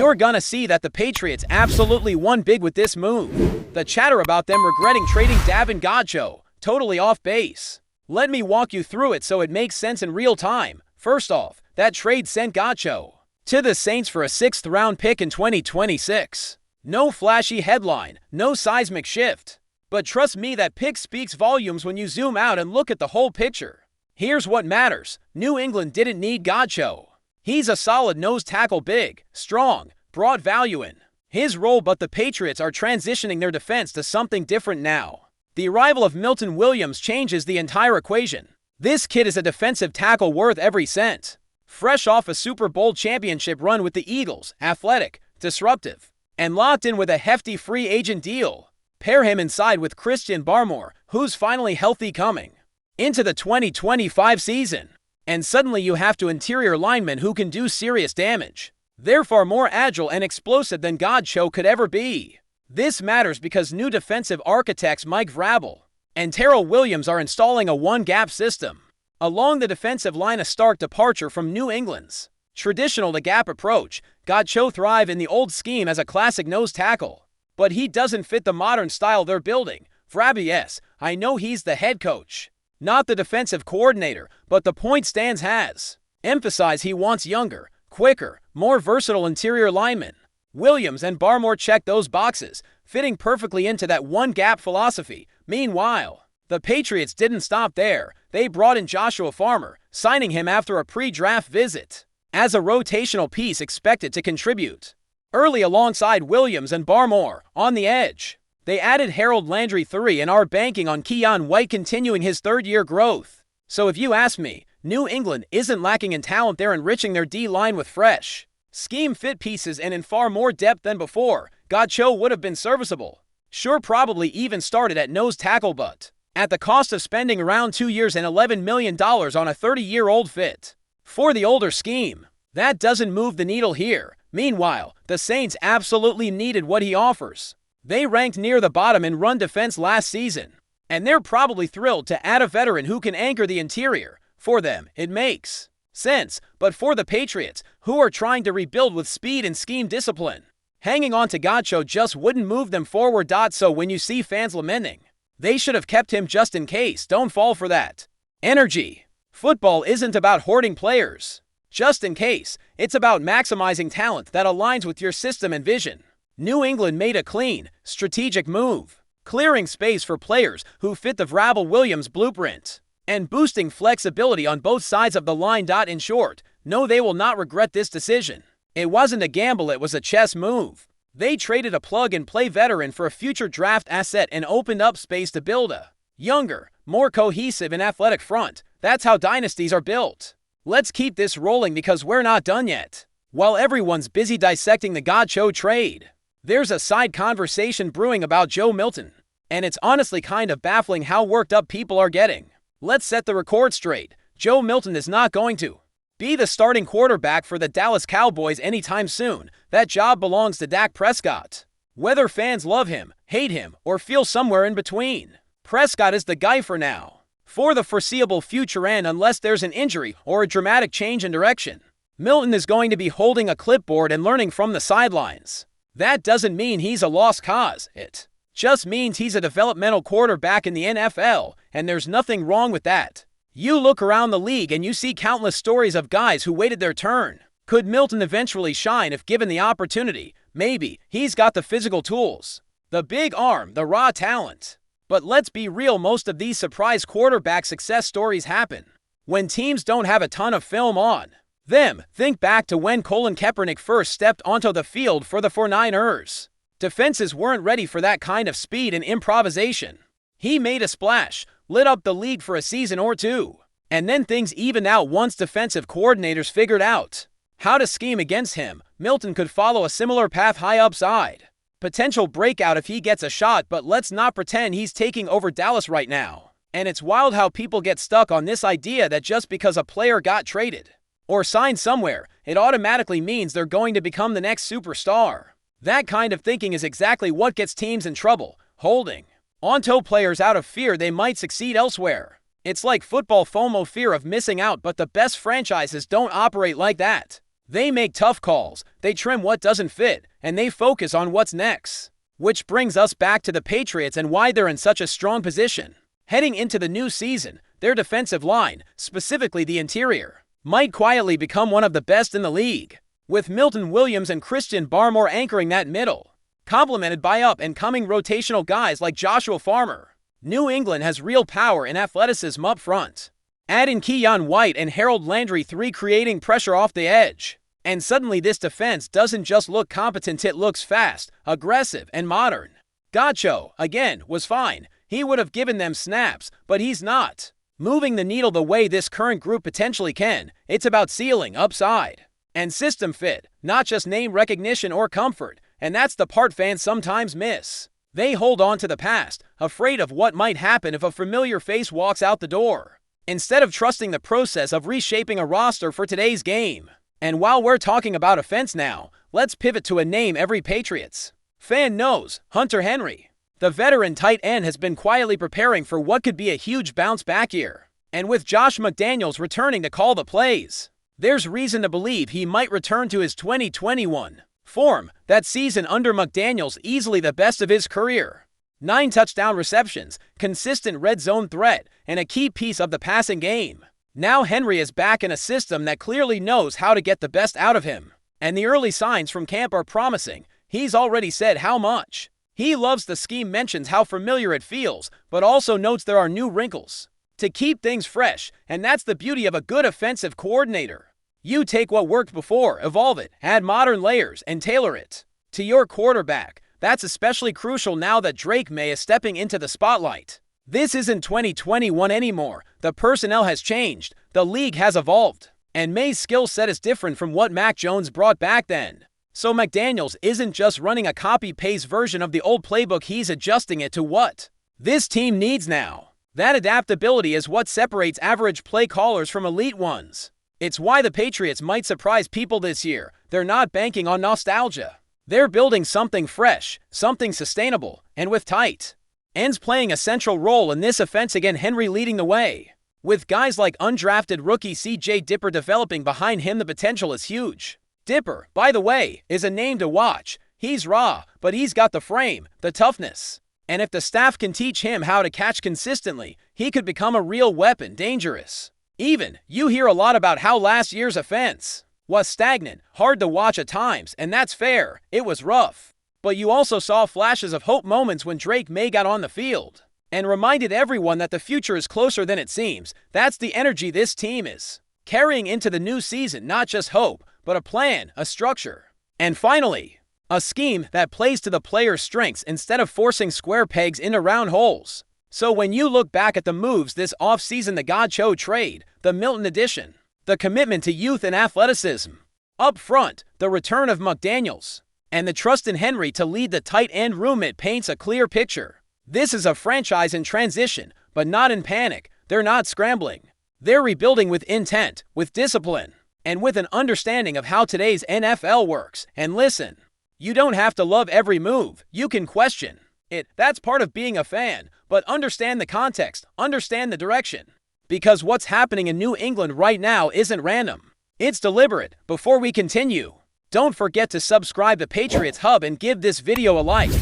you're gonna see that the Patriots absolutely won big with this move. The chatter about them regretting trading Davin Godchaux, totally off base. Let me walk you through it so it makes sense in real time. First off, that trade sent Godchaux to the Saints for a 6th-round pick in 2026. No flashy headline, no seismic shift. But trust me, that pick speaks volumes when you zoom out and look at the whole picture. Here's what matters. New England didn't need Godchaux. He's a solid nose tackle, big, strong, broad value in his role, but the Patriots are transitioning their defense to something different now. The arrival of Milton Williams changes the entire equation. This kid is a defensive tackle worth every cent. Fresh off a Super Bowl championship run with the Eagles, athletic, disruptive, and locked in with a hefty free agent deal. Pair him inside with Christian Barmore, who's finally healthy coming into the 2025 season. And suddenly you have two interior linemen who can do serious damage. They're far more agile and explosive than Godchaux could ever be. This matters because new defensive architects Mike Vrabel and Terrell Williams are installing a one-gap system. Along the defensive line, a stark departure from New England's traditional to-gap approach. Godchaux thrive in the old scheme as a classic nose tackle, but he doesn't fit the modern style they're building. Vrabel, yes, I know he's the head coach, not the defensive coordinator, but the point stands has emphasized he wants younger, quicker, more versatile interior linemen. Williams and Barmore check those boxes, fitting perfectly into that one-gap philosophy. Meanwhile, the Patriots didn't stop there. They brought in Joshua Farmer, signing him after a pre-draft visit as a rotational piece expected to contribute early alongside Williams and Barmore. On the edge, they added Harold Landry III and are banking on Keion White continuing his third-year growth. So if you ask me, New England isn't lacking in talent. They're enriching their D-line with fresh, scheme-fit pieces and in far more depth than before. Godchaux would have been serviceable. Sure, probably even started at nose tackle, but at the cost of spending around 2 years and $11 million on a 30-year-old fit for the older scheme. That doesn't move the needle here. Meanwhile, the Saints absolutely needed what he offers. They ranked near the bottom in run defense last season, and they're probably thrilled to add a veteran who can anchor the interior. For them, it makes sense, but for the Patriots, who are trying to rebuild with speed and scheme discipline, hanging on to Godchaux just wouldn't move them forward. So when you see fans lamenting they should have kept him just in case, don't fall for that energy. Football isn't about hoarding players just in case. It's about maximizing talent that aligns with your system and vision. New England made a clean, strategic move, clearing space for players who fit the Vrabel-Williams blueprint and boosting flexibility on both sides of the line. In short, no, they will not regret this decision. It wasn't a gamble, it was a chess move. They traded a plug-and-play veteran for a future draft asset and opened up space to build a younger, more cohesive and athletic front. That's how dynasties are built. Let's keep this rolling because we're not done yet. While everyone's busy dissecting the Godchaux trade, there's a side conversation brewing about Joe Milton, and it's honestly kind of baffling how worked up people are getting. Let's set the record straight. Joe Milton is not going to be the starting quarterback for the Dallas Cowboys anytime soon. That job belongs to Dak Prescott. Whether fans love him, hate him, or feel somewhere in between, Prescott is the guy for now, for the foreseeable future, and unless there's an injury or a dramatic change in direction, Milton is going to be holding a clipboard and learning from the sidelines. That doesn't mean he's a lost cause. It just means he's a developmental quarterback in the NFL, and there's nothing wrong with that. You look around the league and you see countless stories of guys who waited their turn. Could Milton eventually shine if given the opportunity? Maybe. He's got the physical tools, the big arm, the raw talent. But let's be real, most of these surprise quarterback success stories happen when teams don't have a ton of film on them. Think back to when Colin Kaepernick first stepped onto the field for the 49ers. Defenses weren't ready for that kind of speed and improvisation. He made a splash, lit up the league for a season or two, and then things evened out once defensive coordinators figured out how to scheme against him. Milton could follow a similar path. High upside potential breakout if he gets a shot, but let's not pretend he's taking over Dallas right now. And it's wild how people get stuck on this idea that just because a player got traded or signed somewhere, it automatically means they're going to become the next superstar. That kind of thinking is exactly what gets teams in trouble, holding onto players out of fear they might succeed elsewhere. It's like football FOMO, fear of missing out, but the best franchises don't operate like that. They make tough calls, they trim what doesn't fit, and they focus on what's next. Which brings us back to the Patriots and why they're in such a strong position. Heading into the new season, their defensive line, specifically the interior, might quietly become one of the best in the league, with Milton Williams and Christian Barmore anchoring that middle, complemented by up-and-coming rotational guys like Joshua Farmer. New England has real power and athleticism up front. Add in Keion White and Harold Landry, three creating pressure off the edge. And suddenly this defense doesn't just look competent, it looks fast, aggressive, and modern. Godchaux, again, was fine. He would have given them snaps, but he's not moving the needle the way this current group potentially can. It's about ceiling, upside, and system fit, not just name recognition or comfort. And that's the part fans sometimes miss. They hold on to the past, afraid of what might happen if a familiar face walks out the door, instead of trusting the process of reshaping a roster for today's game. And while we're talking about offense now, let's pivot to a name every Patriots fan knows, Hunter Henry. The veteran tight end has been quietly preparing for what could be a huge bounce-back year. And with Josh McDaniels returning to call the plays, there's reason to believe he might return to his 2021 form. That season under McDaniels, easily the best of his career. 9 touchdown receptions, consistent red zone threat, and a key piece of the passing game. Now Henry is back in a system that clearly knows how to get the best out of him. And the early signs from camp are promising. He's already said how much he loves the scheme, mentions how familiar it feels, but also notes there are new wrinkles to keep things fresh, and that's the beauty of a good offensive coordinator. You take what worked before, evolve it, add modern layers, and tailor it to your quarterback. That's especially crucial now that Drake May is stepping into the spotlight. This isn't 2021 anymore. The personnel has changed, the league has evolved, and May's skill set is different from what Mac Jones brought back then. So McDaniels isn't just running a copy-paste version of the old playbook, he's adjusting it to what this team needs now. That adaptability is what separates average play callers from elite ones. It's why the Patriots might surprise people this year. They're not banking on nostalgia. They're building something fresh, something sustainable, and with tight ends playing a central role in this offense. Again, Henry leading the way. With guys like undrafted rookie C.J. Dipper developing behind him, the potential is huge. Dipper, by the way, is a name to watch. He's raw, but he's got the frame, the toughness. And if the staff can teach him how to catch consistently, he could become a real weapon, dangerous. Even, you hear a lot about how last year's offense was stagnant, hard to watch at times, and that's fair. It was rough. But you also saw flashes of hope, moments when Drake May got on the field and reminded everyone that the future is closer than it seems. That's the energy this team is carrying into the new season. Not just hope, but a plan, a structure, and finally, a scheme that plays to the players' strengths instead of forcing square pegs into round holes. So when you look back at the moves this offseason, the Godchaux trade, the Milton addition, the commitment to youth and athleticism, up front, the return of McDaniels, and the trust in Henry to lead the tight end room, it paints a clear picture. This is a franchise in transition, but not in panic. They're not scrambling. They're rebuilding with intent, with discipline, and with an understanding of how today's NFL works. And listen, you don't have to love every move. You can question it. That's part of being a fan. But understand the context, understand the direction. Because what's happening in New England right now isn't random. It's deliberate. Before we continue, don't forget to subscribe to Patriots Hub and give this video a like.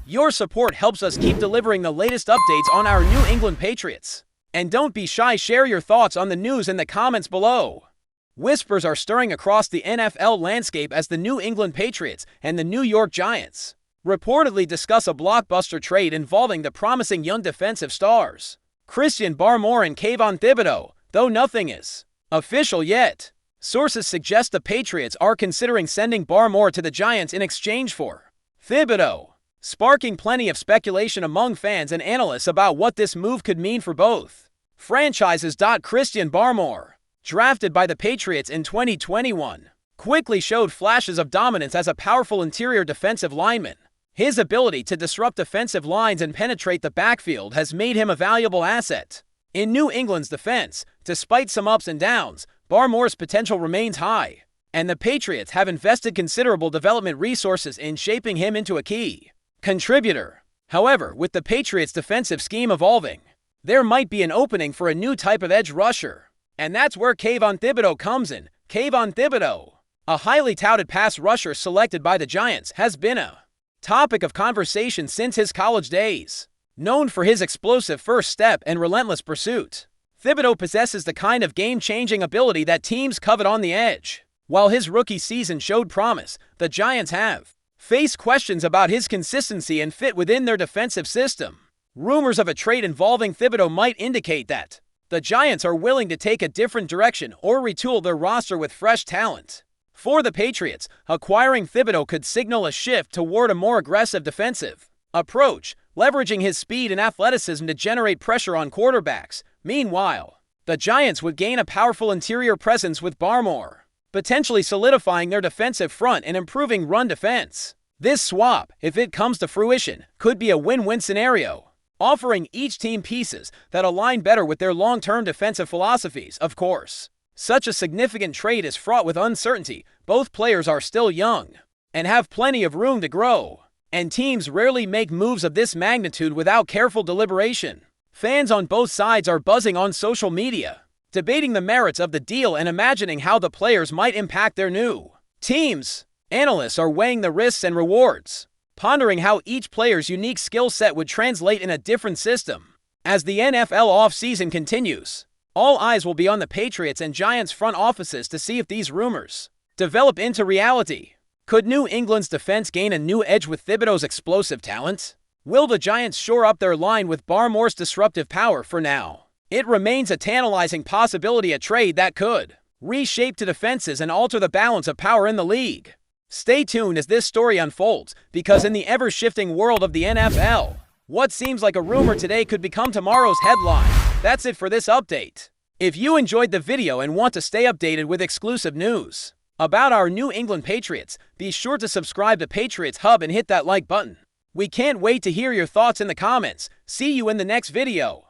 Your support helps us keep delivering the latest updates on our New England Patriots. And don't be shy, share your thoughts on the news in the comments below. Whispers are stirring across the NFL landscape as the New England Patriots and the New York Giants reportedly discuss a blockbuster trade involving the promising young defensive stars Christian Barmore and KAYVON Thibido, though nothing is official yet. Sources suggest the Patriots are considering sending Barmore to the Giants in exchange for Thibido, sparking plenty of speculation among fans and analysts about what this move could mean for both franchises. Christian Barmore, drafted by the Patriots in 2021, quickly showed flashes of dominance as a powerful interior defensive lineman. His ability to disrupt defensive lines and penetrate the backfield has made him a valuable asset in New England's defense. Despite some ups and downs, Barmore's potential remains high, and the Patriots have invested considerable development resources in shaping him into a key contributor. However, with the Patriots' defensive scheme evolving, there might be an opening for a new type of edge rusher, and that's where KAYVON Thibido comes in. KAYVON Thibido a highly touted pass rusher selected by the Giants, has been a topic of conversation since his college days. Known for his explosive first step and relentless pursuit, Thibideau possesses the kind of game-changing ability that teams covet on the edge. While his rookie season showed promise, the Giants have faced questions about his consistency and fit within their defensive system. Rumors of a trade involving Thibideau might indicate that the Giants are willing to take a different direction or retool their roster with fresh talent. For the Patriots, acquiring Thibideau could signal a shift toward a more aggressive defensive approach, leveraging his speed and athleticism to generate pressure on quarterbacks. Meanwhile, the Giants would gain a powerful interior presence with Barmore, potentially solidifying their defensive front and improving run defense. This swap, if it comes to fruition, could be a win-win scenario, offering each team pieces that align better with their long-term defensive philosophies. Of course, such a significant trade is fraught with uncertainty. Both players are still young and have plenty of room to grow, and teams rarely make moves of this magnitude without careful deliberation. Fans on both sides are buzzing on social media, debating the merits of the deal and imagining how the players might impact their new teams. Analysts are weighing the risks and rewards, pondering how each player's unique skill set would translate in a different system. As the NFL offseason continues, all eyes will be on the Patriots and Giants front offices to see if these rumors develop into reality. Could New England's defense gain a new edge with Thibideau's explosive talent? Will the Giants shore up their line with Barmore's disruptive power? For now, it remains a tantalizing possibility, a trade that could reshape the defenses and alter the balance of power in the league. Stay tuned as this story unfolds, because in the ever-shifting world of the NFL, what seems like a rumor today could become tomorrow's headline. That's it for this update. If you enjoyed the video and want to stay updated with exclusive news about our New England Patriots, be sure to subscribe to Patriots Hub and hit that like button. We can't wait to hear your thoughts in the comments. See you in the next video.